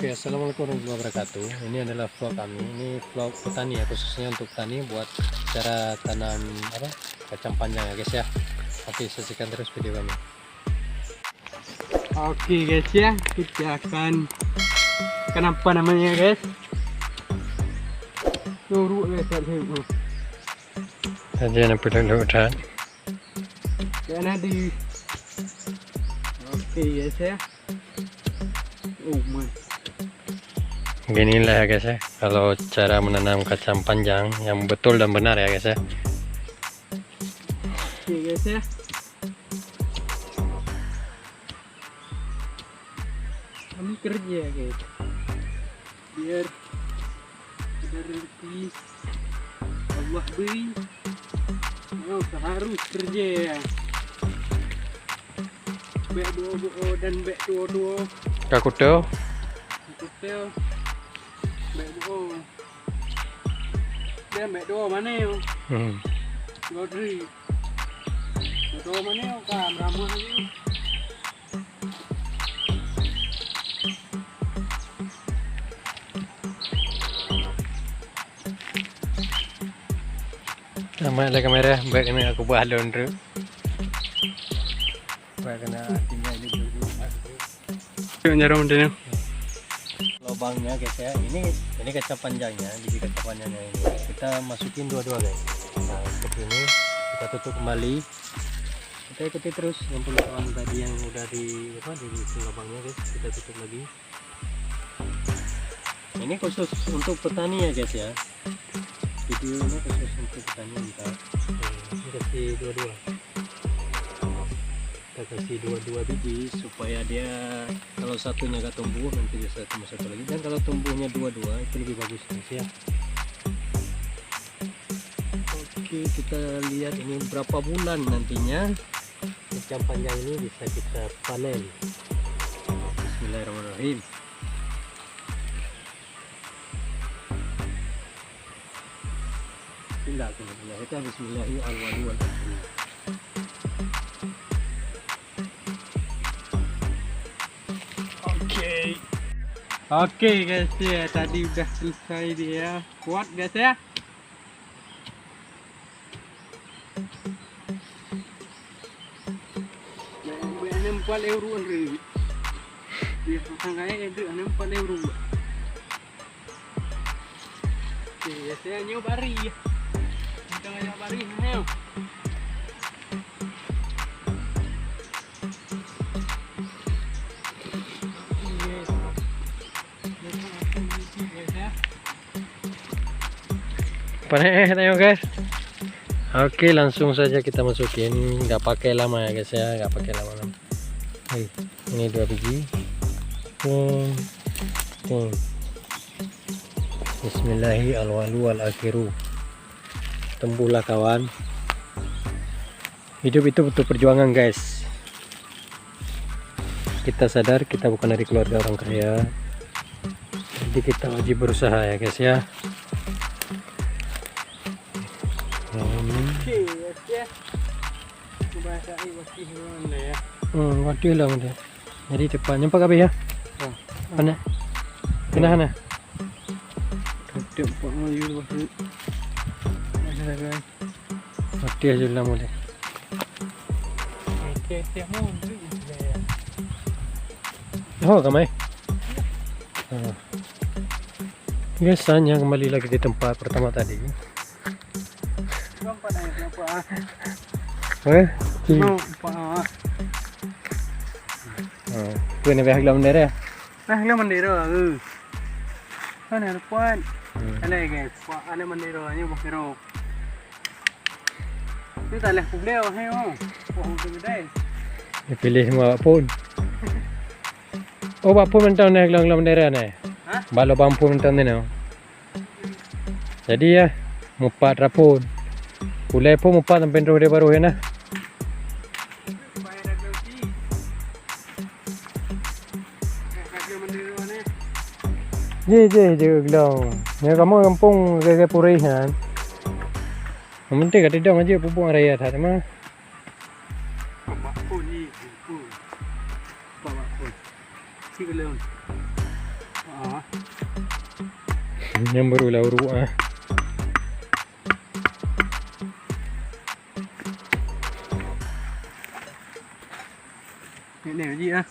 Oke, assalamualaikum warahmatullahi wabarakatuh. Ini adalah vlog kami. Ini vlog petani ya, khususnya untuk petani buat cara tanam kacang panjang ya guys ya. Oke, saksikan terus video kami. Oke guys ya, kita akan apa namanya guys? Luruk guys, lihat. Saja nak pelan-pelan. Jangan ada. Oke guys ya. Oh my. Beginilah ya guys ya, kalau cara menanam kacang panjang yang betul dan benar ya guys ya. Oke guys ya. Kami kerja guys, biar ada rezeki Allah beri. Oh, harus kerja ya. Bek dua dan bek dua. Kakuto. Hotel bek dua. Dia bek dua mana yo? Godri. Bek dua mana yo? Kam ramah lagi. Nama ada kamera, baik kena aku balon tu. Baik kena tinggal ini dulu. Yuk nyarum dia. Lubangnya guys ya, ini kacang panjangnya, biji kacang panjangnya ini kita masukin dua-dua guys. Nah seperti ini kita tutup kembali, kita ikuti terus yang puluhan tadi yang udah di lubangnya guys, kita tutup lagi. Ini khusus untuk petani ya guys ya, videonya khusus untuk petani. Ini kasih dua-dua, kita kasih dua-dua biji supaya dia kalau satunya gak tumbuh nanti bisa tumbuh satu lagi, dan kalau tumbuhnya dua-dua itu lebih bagus guys ya. Oke, kita lihat ini berapa bulan nantinya kacang panjang ini bisa kita panen. Bismillahirrahmanirrahim. Bismillahirrahmanirrahim. Oke guys ya, tadi udah selesai dia. Kuat guys ya. Ini 4 euro ni. Dia sangat ada 4 euro. Oke guys ya, nyu bari. Kita ngajak bari nyu. Panen ayo guys. Oke, langsung saja kita masukin, nggak pakai lama ya guys ya, nggak pakai lama. Ini dua biji. Bismillahirrahmanirrahim. Tempuhlah kawan. Hidup itu butuh perjuangan guys. Kita sadar kita bukan dari keluarga orang kaya, jadi kita wajib berusaha ya guys ya. Waduh lah udah. Jadi cepat nyempak apa ya? Mana? Kena. Tempat mayu waduh. Ada guys. Waduh aja lah mulai. Oh kamai. Biasanya kembali lagi di tempat pertama tadi. Gue nih behag lam dere. Nah, mandiro. Mana puan? Ada guys, ada mandiro nya bokero. Itu talah publeo heo. Wah, gede. Pilih mau pun. Oh, bapu mentang nih lam dere nih. Balo bampu mentang nih. Jadi ya, mupat rapun. Pulai pun mupat sampai dia baru ya nah. Je gelang. Ya kamu kampung gaya purihan. Nanti kat dong aja pupuk raya tak mah. Bapak pun ni. Bapak pun. Sik leun. Yang baru urut ah. Ini gì á?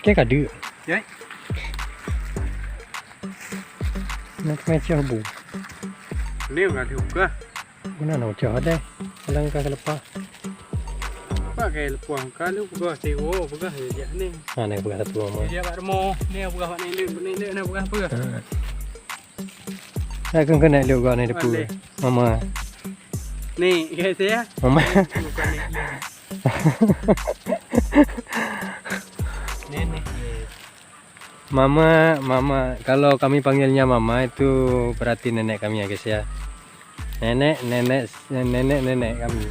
Cái cả đứa. Đấy. Nó mẹ chưa bù. Nếu là thì cơ. Mana nak cakap dah. Langkah ke lepas. Pakai lepuang kalau buka sewa buka ya ni. Ha nak buka satu rumah. Dia buat rumah ni buka hak ni nak buka apa? Dah kan nak lihat gua ni depu. Mama. Ni guys ya. Mama. Nenek. Mama, kalau kami panggilnya Mama itu berarti nenek kami ya guys ya. Nenek kami.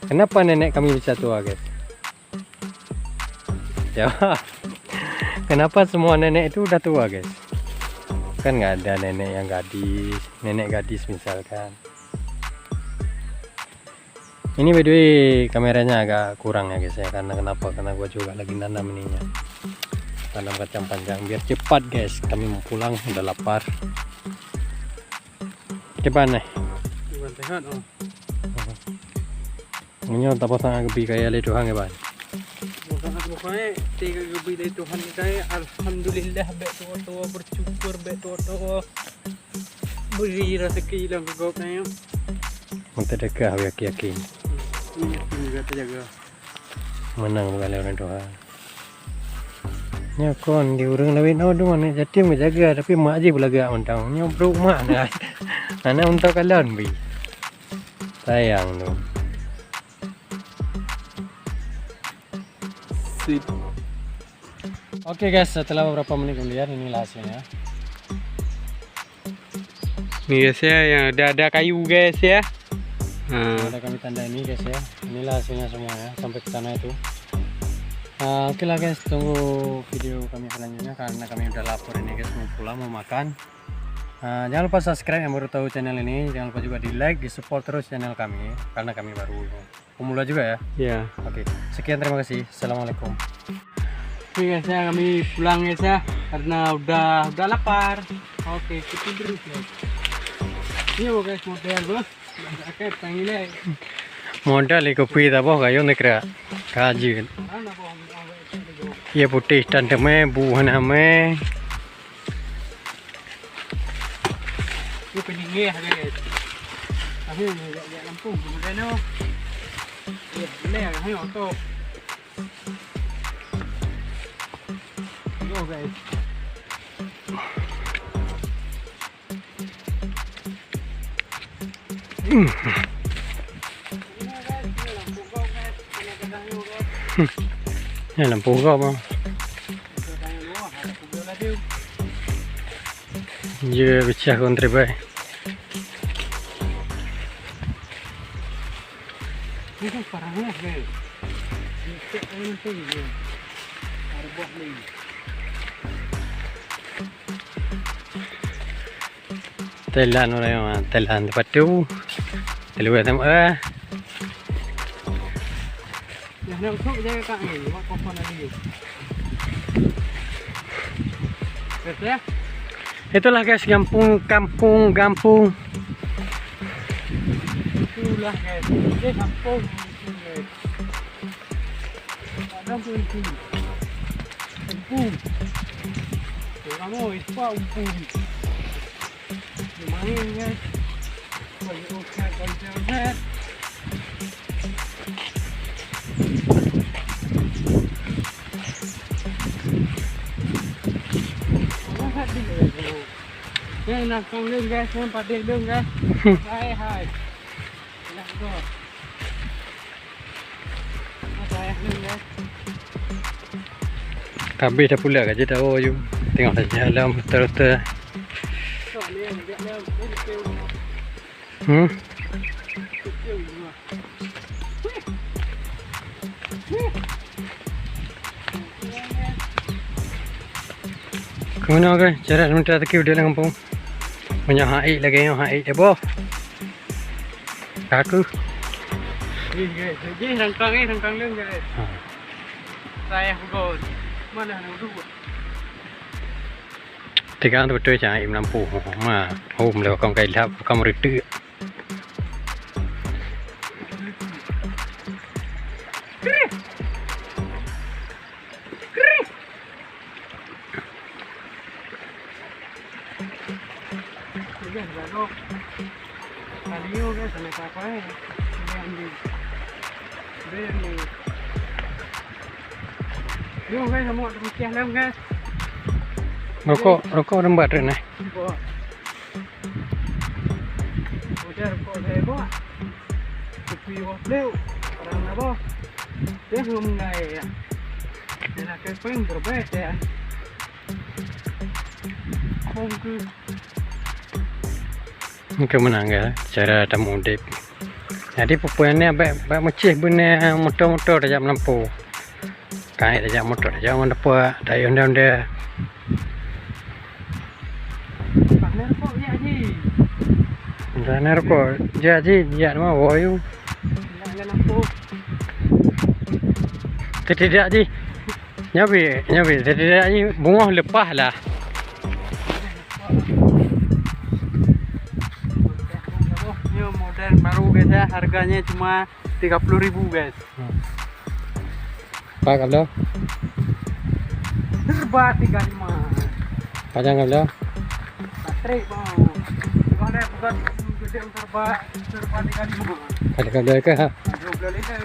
Kenapa nenek kami bisa tua guys? Jawab. Kenapa semua nenek itu udah tua guys? Kan nggak ada nenek yang gadis, nenek gadis misalkan. Ini by the way kameranya agak kurang ya guys ya. Karena kenapa? Karena gua juga lagi nanam ininya. Tanam kacang panjang biar cepat guys. Kami mau pulang udah lapar. Cepat nih. Bukan sehat oh. Ini tak pasang gebi kayak le Tuhan ya ban. Bukan pokoknya tiga gebi dari Tuhan kita alhamdulillah tua bersyukur tua beri rezeki dalam kegopnya. Untuk dekat yakin. Ini juga terjaga. Menang bukan orang Tuhan. Nya kon di urang lawin doang ni jadi menjaga tapi mak je belaga mentang. Nya bro mak dah. Ana untuk kalian bi. Sayang tu. Sip. Oke guys, setelah beberapa menit kemudian inilah hasilnya. Ni guys ya yang ada kayu guys ya. Ada kami tanda ini guys ya. Inilah hasilnya semua ya sampai ke sana itu. Oke lah guys, tunggu video kami selanjutnya karena kami udah lapar ini guys, mau pulang mau makan. Jangan lupa subscribe yang baru tahu channel ini, jangan lupa juga di like, di support terus channel kami karena kami baru pemula juga ya. Ya. Oke, sekian terima kasih. Assalamualaikum. Oke guys ya kami pulang guys ya karena udah lapar. Oke kita terus guys. Ini guys model bos. Pakai panggilnya. Modal kopi tak boh kayu nekra kaji. Ia putih dan deme buah nama. Ini peninggi ya guys. Akhirnya ya Lampung kemudian no. Ya ini akhirnya untuk. Yo guys. Ini lampu kau bang. Dia pecah kontri bay. Ini kan parahnya guys. Ini penting. Ada buat ni. Telan orang yang telan tempat tu. Teluan tempat. Nak usuk jaga kat ni, buat kompon lagi. Betul ya? Itulah guys kampung. Itulah guys. Ini kampung. Kampung ini. Kampung. Kamu ispa umpun. Lumayan guys. Bagi okat, bagi okat. Đây là con lưng guys, xem phát điện lưng guys. Hai. Nak go. Ada lưng guys. Kabeh dah pula kat je tahu je. Tengok saja alam betul-betul. Sok ni yang dia lem, dia Kemana guys? Jarak sementara tak kira dalam kampung. Banyak haik lagi yang haik je boh. kaku. Ini guys, ini rangkang lưng guys. Saya hukum. Mana yang dulu? Tiga tu betul jangan im lampu. Home lewat kau kai lap kamu ritu. Guys, bago. Kaliyo guys, ano pa pa eh. Ini. Yung guys, mau demikian lang guys. Rokok rembat ni. Udah rokok saya bawa. Kopi waffle, orang apa? Dia ngomong ya. Dia nak kepeng berbeda ya. Bongku. Kemenang ya, cara tamu dek. Jadi pupuannya baik macih punya motor dah jam lampu. Kai dah jam motor dah jam apa? Dah onda. Pamer kok ya ji. Ranar kok jadi ya mah woyu. Jangan lampu. Tidak ji. Nyabi tidak ji bunga lepas lah. Ini model baru guys ya, harganya cuma 30.000 guys. Pak kalau Serba 35. panjang kalau Baterai bang. Kalau bukan gede serba 35. kalau ke ha. 12 liter.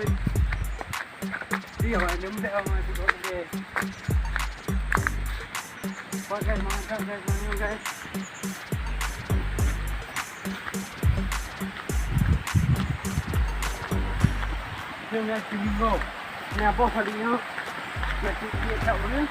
Dia macam dia macam tu guys. Pakai makan guys, mana guys. Jangan tinggal. Ni apa kalinya? Jadi dia tak boleh.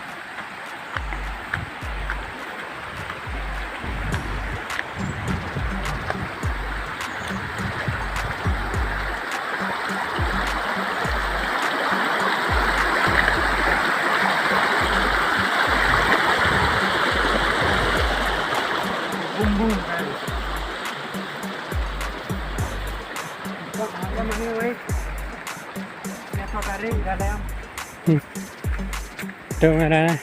Bumbu kan. Kok ada mana weh? Ni apa kari dalam? Tu mana?